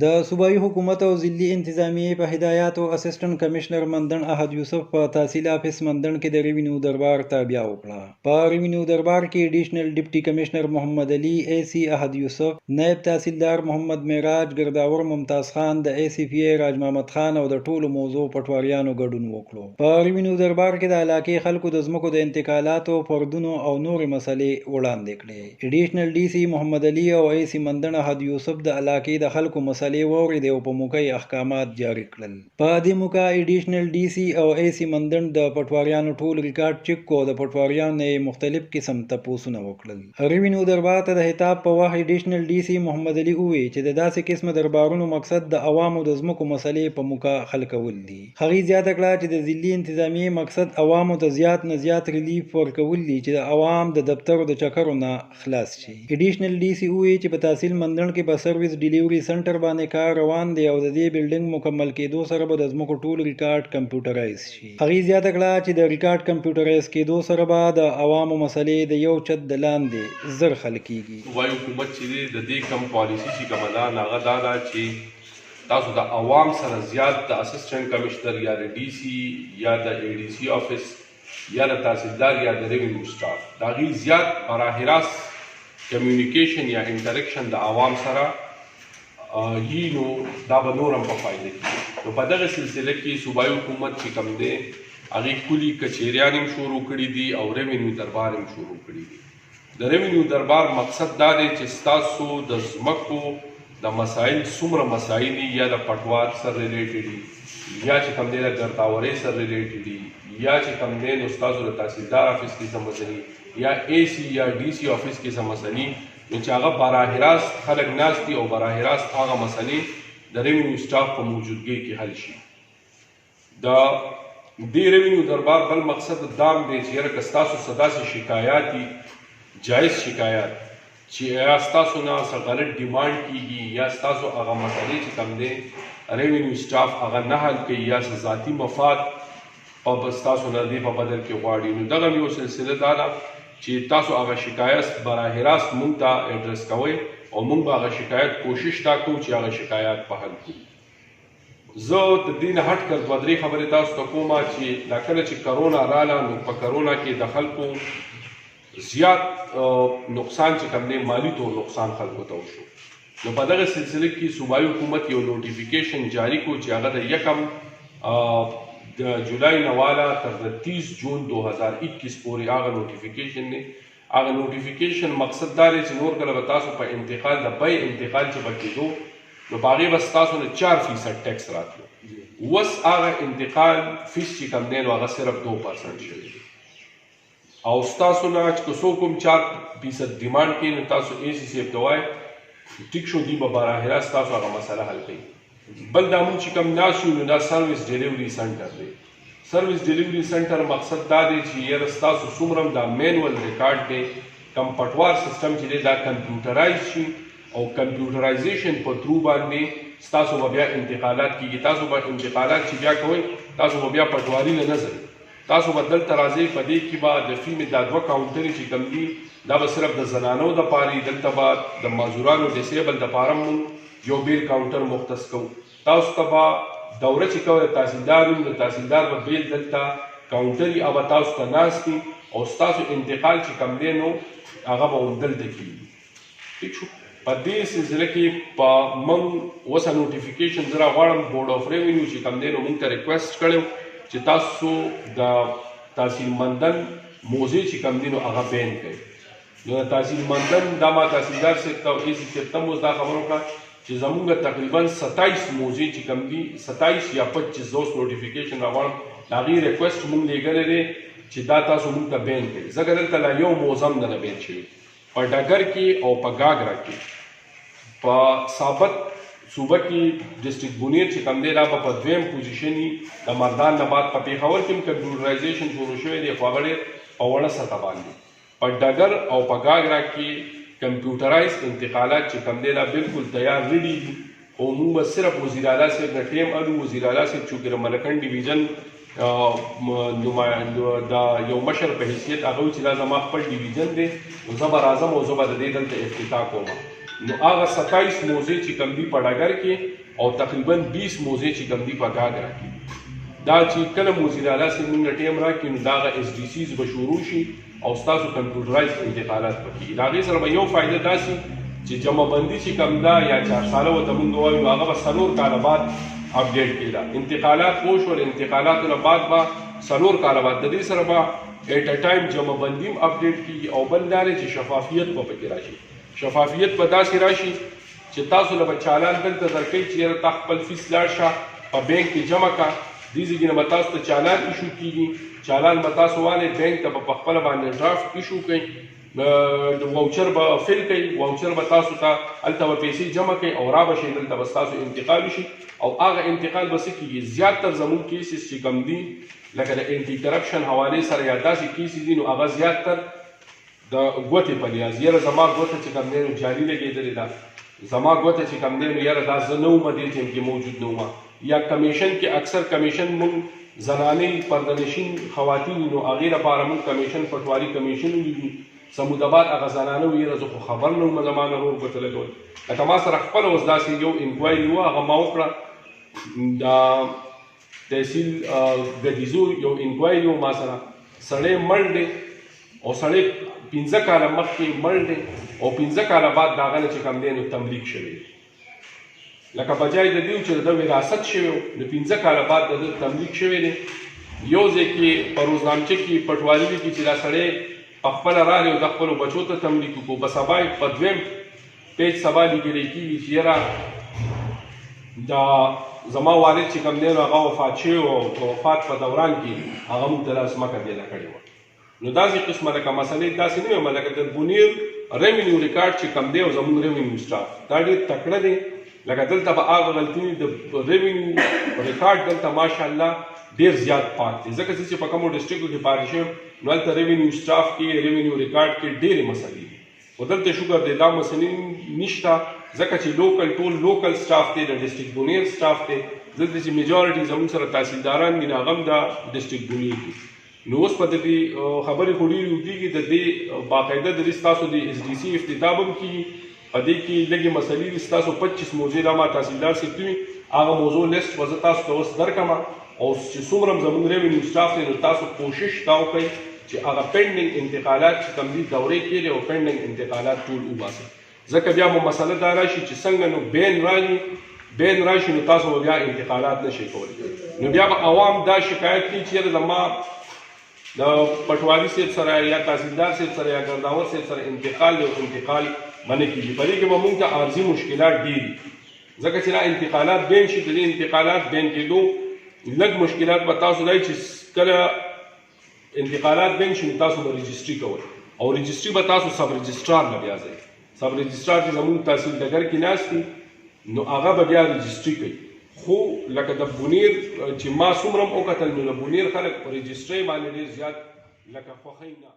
د صوبایي حکومت او ضلعي انتظامیې په هدایاتو اسسټنټ کمشنر مندن احد یوسف په تحصیل افیس مندن کې د ریوینیو دربار تابع وکړه. په ریوینیو دربار کې ایډیشنل ډیپټي کمشنر محمد علي اے سی احد یوسف، نائب تحصیلدار محمد معراج، ګرداور ممتاز خان، د اے سی پی اے راج محمد خان او د ټولو موضوع پټواریانو ګډون وکړو. په ریوینیو دربار کې د علاقې خلکو د ځمکو د انتقالاتو، فردونو او نورې مسلې وړاندې کړې. ایډیشنل ډي سی محمد علي او اے سی مندن احد یوسف د علاقې د خلکو مسلې واورېدې او په موقع یې احکامات جاری کړل. په دې موقع ایډیشنل ډي سی او اے سی مندن د پټواریانو ټول ریکارډ چک کو. د پټواریانو نه مختلف قسم تپوسونه وکړل. ریوینیو دربار ته د خطاب په وخت ایډیشنل ډي سی محمد علي وویل چې د داسې قسمه دربارونو مقصد د عوامو د ځمکو مسلې په موقع حل کول دي. هغې زیاته کړه چې د ضلعي انتظامیې مقصد عوامو ته زیات نه زیات ریلیف ورکول دي چې د عوام د دفترو د چکرو نه خلاص شي. ایډیشنل ډي سی وویل چې په تحصیل مندن کې په سرویس ډیلیوري سنټر باندې کار روان دی او د دې بلډینګ مکمل کېدو سره به د ځمکو ټول ریکارډ کمپیوټرایز شي. هغې زیاته کړه چې د ریکارډ کمپیوټرایز کېدو سره به د عوامو مسلې د یو چت د لاندې زر حل کېږي. صوبایي حکومت چې د دې کم پالیسي چې کومه ده هغه دا ده چې تاسو د عوام سره زیات د اسسټنټ کمشنر یا د ډي سی یا د اے ډي سی آفس یا د تحصیلدار یا د ریوینیو سټاف د هغې زیات براه راست کمیونیکیشن یا انټریکشن د عوام سره یي نو دا به نور هم په فایده کړي. نو په دغه سلسله کې صوبایي حکومت چې کوم دی هغې کلي کچېریان هم شروع کړي دي او ریوینیو دربار هم شروع کړي دي. د ریوینیو دربار مقصد دا دی چې ستاسو د ځمکو د مسایل څومره مسایل یا د پټوار سره ریلیټډ دي یا چې کوم دی د ګرداورۍ سره ریلیټډ دي یا چې کوم دی نو ستاسو د تحصیلدار افیس کې څه مسلې یا اے سی یا ډي سی افیس کې څه مسلې نو چې هغه براه راست خلک ناست دي او براه راست هغه مسلې د ریوینیو سټاف په موجودګۍ کې حل شي. د دې ریوینیو دربار بل مقصد دام دی چې یاره که ستاسو څه داسې شکایات دي جایز شکایات چې یا ستاسو نه څه غلط ډیمانډ کیږي یا ستاسو هغه مسلې چې کوم دی ریوینیو سټاف هغه نه حل کوي یا څه ذاتي مفاد په ستاسو نه دی په بدل کې غواړي نو دغه یو سلسله دا ده چې تاسو هغه شکایت براه راست مونږ ته اډرس کوئ او مونږ به هغه شکایت کوشش تا کوو چې هغه شکایات په حل کړو. زه د دې نه هټ کر دوه درې خبرې تاسو ته کومه چې دا کله چې کرونا راله نو په کرونا کې د خلکو زیات نقصان چې کوم دی مالي طور نقصان خلکو ته وشو. نو په دغه سلسله کې صوبایي حکومت یو نوټیفیکیشن جاری کړو چې هغه د یکم د جولای نه والا تر د 30 جون 2021 پورې هغه نوټیفیکیشن دی. هغه نوټیفیکیشن مقصد دا دی چې نور کله به تاسو په انتقال د بیع انتقال چې به کېدو نو په هغې به ستاسو نه 4% ټیکس راتلو. اوس هغه انتقال فیس چې کوم دی نو هغه صرف 2% شوی دی او ستاسو نه چې که څوک هم 4% ډیمانډ کوي نو تاسو اے سی صاحب ته وایئ ټیک شو دوی به براه راست تاسو هغه مسله حل کوي. بل دا مونږ چې کوم ناست یو نو دا سرویس ډیلیوري سنټر دی. سرویس ډیلیوري سنټر مقصد دا دی چې یاره ستاسو څومره دا مینول ریکارډ دی کم پټوار سیسټم چې دی دا کمپیوټرایز شي او کمپیوټرایزیشن په ترو باندې ستاسو به بیا انتقالات کېږي. تاسو به انتقالات چې بیا کوئ تاسو به بیا پټواري نه ځئ تاسو به دلته راځئ په دې کې به د فیمې دا 2 کاونټرې چې کوم دي دا به صرف د زنانو دپاره دلته به د مازورانو ډیسیبل دپاره مونږ یو بیل کاونټر مختص کوو. تاسو ته به دوره چې کوئ د تحصیلدار وي د تحصیلدار به بیل دلته کاونټر وي او به تاسو ته ناست وي او ستاسو انتقال چې کوم دی نو هغه به همدلته کېږي. ټیک شو. په دې سلسله کې په موږ اوس نوټیفیکیشن زه راغواړم بورډ آف ریونیو چې کوم دی نو موږ ته ریکویسټ کړی چې تاسو د تحصیل مندن موضوع چې کوم دی نو هغه بین کړئ. نو د تحصیل مندن دا ما تحصیلدار صاحب ته او اے سی صاحب ته مو دا خبره وکړه چې زمونږ تقریبا 27 موضوع چې کوم دي 27 یا 25 اوس نوټیفیکیشن راغواړم د هغې ریکویسټ مونږ لیږلی دی چې دا تاسو مونږ ته بین کړئ. ځکه دلته لا یو موضوع هم نه بین شوي په ډګر کې او په ګاګرا کې. په ثابت صوبه کې ډسټرکټ بونیر چې کوم دی دا به په 2م پوزیشن وي. د مردان نه بعد په پېښور کې هم کمپیوټرایزیشن شروع شوی دی خو هغه ډېر په وړه سطح باندې. په ډګر او په ګاګرا کې کمپیوټرایز انتقالات چې کوم دی دا بالکل تیار ریډي دي او موږ به صرف وزیر اعلی صاحب نه ټیم الو. وزیر اعلی صاحب چونکې د ملکن ډیویژن دا یو مشر په حیثیت هغه چې دا زما خپل ډیویژن دی نو زه به راځم او زه به د دې دلته افتتاح کوم. نو هغه 27 موضوع چې کوم دي په ډګر کې او تقریبا 20 موضوع چې کوم دي په ګاګرا کې دا چې کله موزیل اعلی سي موږ ټیم راکړي نو دا اس ډي سیز به شروع شي او تاسو کمپیوټرایز انتقالات پکې دا غي سره به یو فائدہ داسي چې جمع بندي چې کوم دا یا 4 ساله وته موږ وایو هغه به سلور کال بعد اپډیټ کیږي انتقالات پوش او انتقالات نه بعد با سلور کال بعد د دې سره به ایٹ ا ټایم جمع بندیم اپډیټ کیږي او بل دا چې شفافیت په پکې راشي شفافیت په داسې راشي چې تاسو له چالان دلته درکې چې تا خپل فیس لاړ شه په بانک کې جمع کا دې ځګنه به تاسو ته چالان ایشو کیږي چالان به تاسو والے بانک ته په خپل باندې ډرافټ ایشو کوي د واوچر به فل کوي واوچر به تاسو ته الته به پیسې جمع کوي او را به شي دلته به تاسو انتقال شي او هغه انتقال به څه کیږي زیاتره زموږ کیسز چې کم دي لکه د انټي کرپشن حواله سره یا داسې کیسز دي نو هغه زیاتره د ګوتې په لیاز یاره زما ګوته چې کوم دی جاري لګېدلې ده زما ګوته چې کوم دی یاره دا زه نه وم دې ټیم کې موجود نه وم یا کمیشن کې اکثر کمیشن مونږ زنانې پردهنشین خواتین نو هغې لپاره مونږ کمیشن پټواري کمیشن ولیدو سموداباد هغه زنانه وو یاره زه خو خبر نه وم زما نه رور ګوته لګول لکه ما سره خپله اوس داسې یو انکوایري وه هغه ما وکړه د تحصیل ګدیزو یو انکوایري و ما سره سړی مړ دی او سړی 15 کاله مخکې مړ دی او 15 کاله بعد د هغه نه چې کوم دی نو تملیک شوی لکه بجای د دې چې د وراثت شوی نو 15 کاله بعد د تملیک شوی دی یو ځای کې په روزنامچه کې پټواري وي چې دا سړی په خپله راغلی او د خپلو بچو ته تملیک وکړو به سبا یې په دویم پیج سبا لیکلی کېږي چې یاره دا زما والد چې کوم دی نو هغه وفات شوی او په وفات په دوران کې هغه موږ ته دا ځمکه بیله کړې وه نو داسې قسمه لکه مسلې داسې نه ویمه لکه د بونیر ریونیو ریکارډ چې کم دی او زموږ ریونیو سټاف دا ډېر تکړه دی لکه دلته به هغه غلطي د ریونیو ریکارډ دلته ماشاءالله ډېر زیات پاک دی ځکه چې په کومو ډسټرکټو کې پاتې شوم نو هلته ریونیو سټاف کې ریونیو ریکارډ کې ډېرې مسلې دي خو دلته شکر دی دا مسلې نشته ځکه چې لوکل ټول لوکل سټاف دی د ډسټرکټ بونیر سټاف دی دلته چې میجارټي زموږ سره تحصیلداران دي نو هغه هم د ډسټرکټ بونیر دي نو اوس په دې خبرې خو ډېرې اوږدېږي د دې باقاعده د دې ستاسو د اس ډي سي افتتاح هم کېږي په دې کې لږې مسلې دي ستاسو 25 موضوع دا ما تحصیلدار صاحب ته وي هغه موضوع لیست به زه تاسو ته اوس درکړم او چې څومره هم زموږ ریونیو سټاف دی نو تاسو کوشش دا وکړئ چې هغه پینډینګ انتقالات چې کوم دي دورې کېږي او پینډینګ انتقالات ټول وباسئ ځکه بیا مو مسله دا راشي چې څنګه نو بین راشي نو تاسو به بیا انتقالات نشئ کولی نو بیا به عوام دا شکایت کوي چې یاره زما د پټواري صاحب سره یا تحصیلدار صاحب سره یا ګرداور صاحب سره انتقال دی او انتقال باندې کېږي په دې کې به موږ ته عارضي مشکلات ډېر دي ځکه چې دا انتقالات بین شي د دې انتقالات بین کېدو لږ مشکلات به تاسو دی چې کله انتقالات بین شي نو تاسو به رجسټري کوئ او رجسټري به تاسو سب رجسټرار نه بیا ځئ سب رجسټرار چې زموږ تحصیل ډګر کې ناست دي نو هغه به بیا رجسټري کوي خو لکه د بونیر چې ما څومره هم وکتل نو د بونیر خلک په رجسټرۍ باندې ډېر زیات لکه خوښوي نه